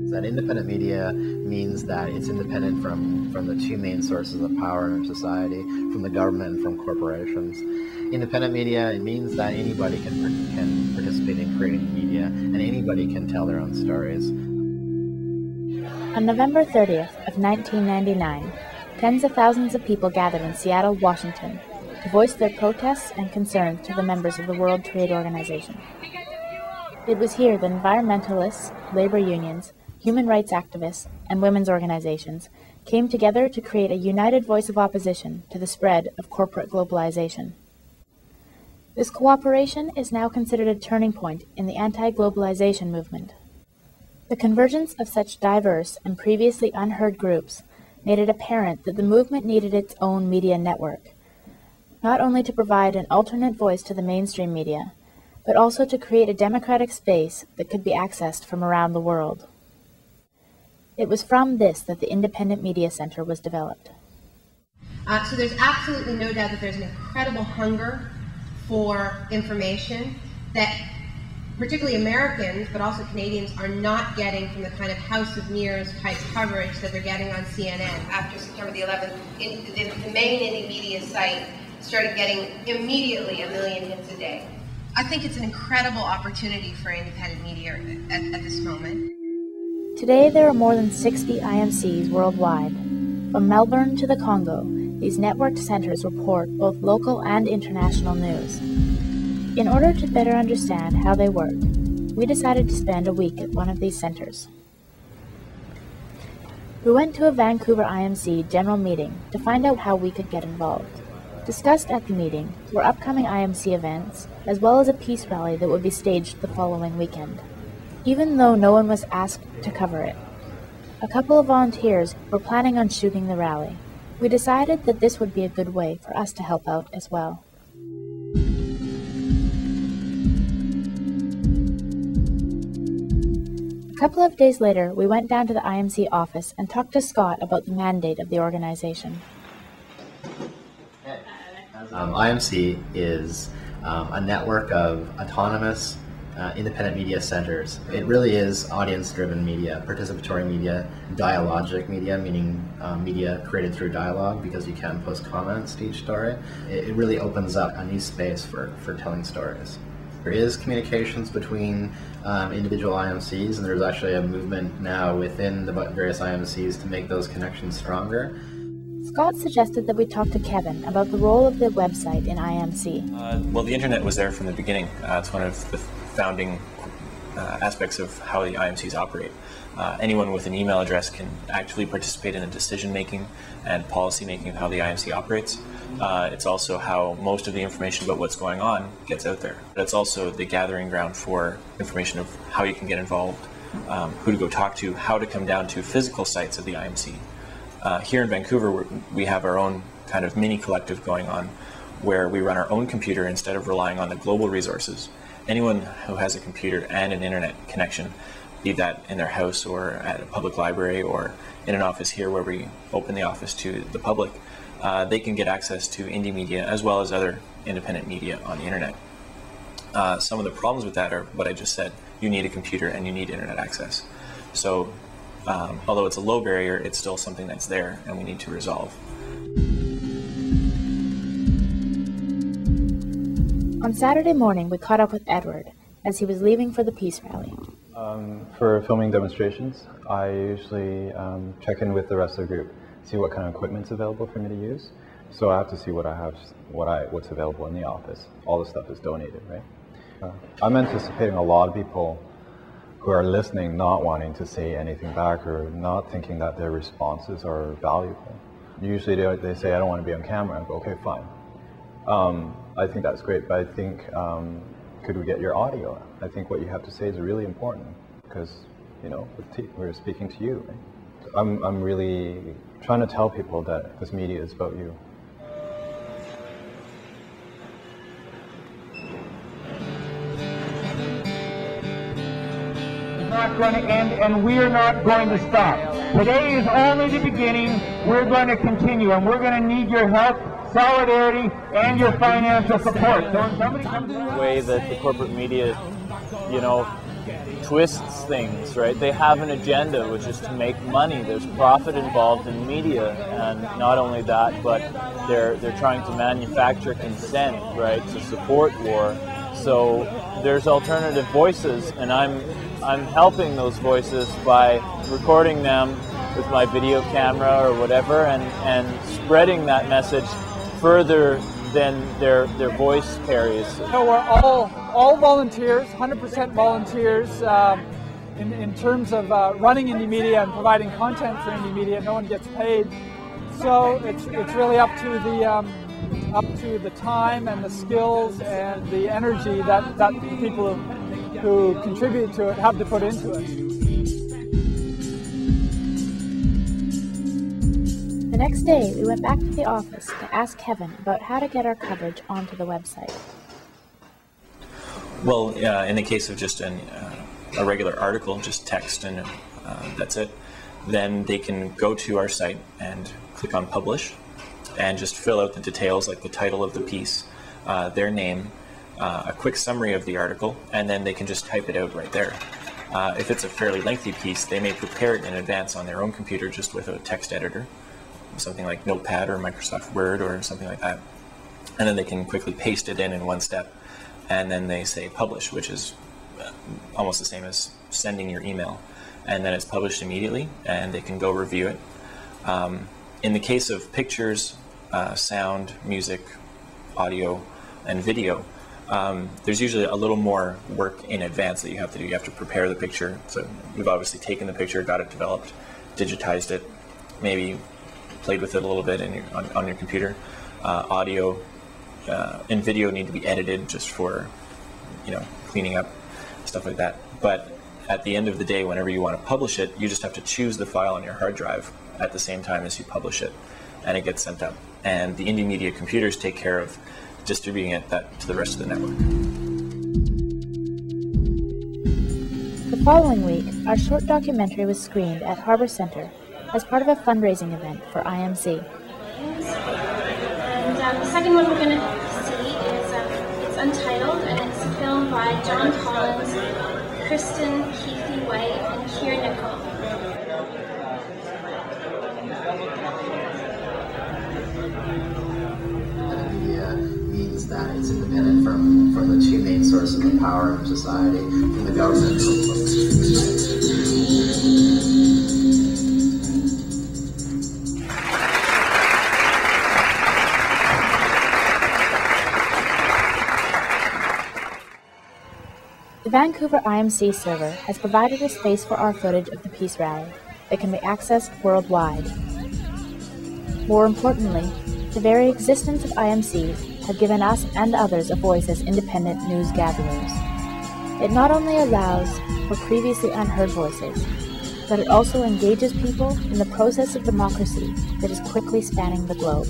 That independent media means that it's independent from the two main sources of power in our society, from the government and from corporations. Independent media, it means that anybody can participate in creating media, and anybody can tell their own stories. On November 30th of 1999, tens of thousands of people gathered in Seattle, Washington, to voice their protests and concerns to the members of the World Trade Organization. It was here that environmentalists, labor unions, human rights activists, and women's organizations came together to create a united voice of opposition to the spread of corporate globalization. This cooperation is now considered a turning point in the anti-globalization movement. The convergence of such diverse and previously unheard groups made it apparent that the movement needed its own media network, not only to provide an alternate voice to the mainstream media, but also to create a democratic space that could be accessed from around the world. It was from this that the Independent Media Center was developed. So there's absolutely no doubt that there's an incredible hunger for information that particularly Americans, but also Canadians, are not getting from the kind of House of Mirrors type coverage that they're getting on CNN. After September the 11th, the main IndyMedia site started getting immediately 1 million hits a day. I think it's an incredible opportunity for independent media at this moment. Today there are more than 60 IMCs worldwide. From Melbourne to the Congo, these networked centers report both local and international news. In order to better understand how they work, we decided to spend a week at one of these centers. We went to a Vancouver IMC general meeting to find out how we could get involved. Discussed at the meeting were upcoming IMC events, as well as a peace rally that would be staged the following weekend. Even though no one was asked to cover it, a couple of volunteers were planning on shooting the rally. We decided that this would be a good way for us to help out as well. A couple of days later, we went down to the IMC office and talked to Scott about the mandate of the organization. IMC is a network of autonomous independent media centers. It really is audience-driven media, participatory media, dialogic media, meaning media created through dialogue because you can post comments to each story. It really opens up a new space for telling stories. There is communications between individual IMCs, and there's actually a movement now within the various IMCs to make those connections stronger. Scott suggested that we talk to Kevin about the role of the website in IMC. Well, the internet was there from the beginning. It's one of the founding aspects of how the IMCs operate. Anyone with an email address can actually participate in the decision-making and policy-making of how the IMC operates. It's also how most of the information about what's going on gets out there. It's also the gathering ground for information of how you can get involved, who to go talk to, how to come down to physical sites of the IMC. Here in Vancouver, we have our own kind of mini collective going on where we run our own computer instead of relying on the global resources. Anyone who has a computer and an internet connection, be that in their house or at a public library or in an office here where we open the office to the public, they can get access to indie media as well as other independent media on the internet. Some of the problems with that are what I just said. You need a computer and you need internet access. So although it's a low barrier, it's still something that's there and we need to resolve. On Saturday morning, we caught up with Edward as he was leaving for the peace rally. For filming demonstrations, I usually check in with the rest of the group, see what kind of equipment's available for me to use. So I have to see what I have, what's available in the office. All the stuff is donated, right? I'm anticipating a lot of people who are listening not wanting to say anything back or not thinking that their responses are valuable. Usually they say, I don't want to be on camera. I go, okay, fine. I think that's great, but I think, could we get your audio? I think what you have to say is really important because, you know, we're speaking to you. Right? I'm really trying to tell people that this media is about you. It's not going to end, and we're not going to stop. Today is only the beginning. We're going to continue, and we're going to need your help, solidarity, and your financial support. So when somebody comes the way that the corporate media, you know, twists things, right? They have an agenda, which is to make money. There's profit involved in media, and not only that, but they're trying to manufacture consent, right, to support war. So there's alternative voices, and I'm helping those voices by recording them with my video camera or whatever, and spreading that message further than their voice carries. So we're all volunteers, 100% volunteers. In terms of running IndyMedia and providing content for IndyMedia, no one gets paid. So it's really up to the time and the skills and the energy that the people who contribute to it have to put into it. The next day, we went back to the office to ask Kevin about how to get our coverage onto the website. Well, in the case of just a regular article, just text and that's it, then they can go to our site and click on Publish and just fill out the details, like the title of the piece, their name, a quick summary of the article, and then they can just type it out right there. If it's a fairly lengthy piece, they may prepare it in advance on their own computer just with a text editor, something like Notepad or Microsoft Word or something like that. And then they can quickly paste it in one step, and then they say publish, which is almost the same as sending your email. And then it's published immediately, and they can go review it. In the case of pictures, sound, music, audio, and video, there's usually a little more work in advance that you have to do. You have to prepare the picture. So you've obviously taken the picture, got it developed, digitized it, maybe played with it a little bit on your computer. Audio and video need to be edited just for, cleaning up, stuff like that. But at the end of the day, whenever you want to publish it, you just have to choose the file on your hard drive at the same time as you publish it, and it gets sent up. And the IndyMedia computers take care of distributing it to the rest of the network. The following week, our short documentary was screened at Harbor Center as part of a fundraising event for IMC. And the second one we're going to see is it's untitled, and it's a film by John Collins, Kristen Keithy White, and Keir Nicol. Media means that it's independent from the two main sources of power in society, from the government. The Vancouver IMC server has provided a space for our footage of the peace rally that can be accessed worldwide. More importantly, the very existence of IMCs have given us and others a voice as independent news gatherers. It not only allows for previously unheard voices, but it also engages people in the process of democracy that is quickly spanning the globe.